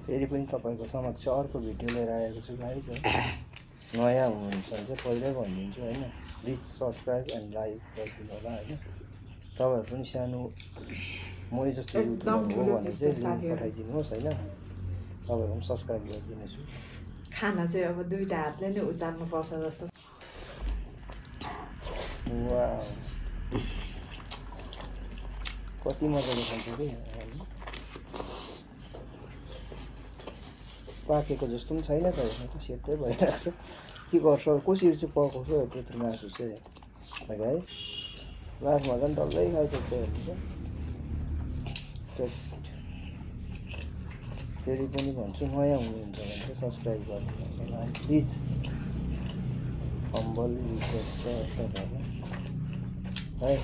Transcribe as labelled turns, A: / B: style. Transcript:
A: फेरि पनि तपाईँको समक्ष अर्को भिडियो लिएर आएको छु गाइज है। नयाँ हुनुहुन्छ भने चाहिँ पहिल्यै भनिदिन्छु होइन, प्लिज सब्सक्राइब एन्ड लाइक गरिदिनु होला होइन। तपाईँहरू पनि सानो मै जस्तो युट्युबर हो भने चाहिँ लिङ्क पठाइदिनुहोस् होइन, तपाईँहरू पनि सब्सक्राइब गरिदिनेछु।
B: खाना चाहिँ अब दुईटा हातले नै उचाल्नु पर्छ जस्तो।
A: वाउ, कति मजाले खान्छ कि, पाकेको जस्तो पनि छैन त, सेतै भइरहेको छ। के गर्छ कसरी चाहिँ पकाउँछ त्यत्रो मासु चाहिँ गाइस। लास्टमा झन् डल्लै खाइदिन्छ हेर्नु त। फेरि पनि भन्छु नयाँ हुनुहुन्छ भने चाहिँ सब्सक्राइब गरिदिनुहोस् होला प्लिज, हम्बल रिक्वेस्ट छ है।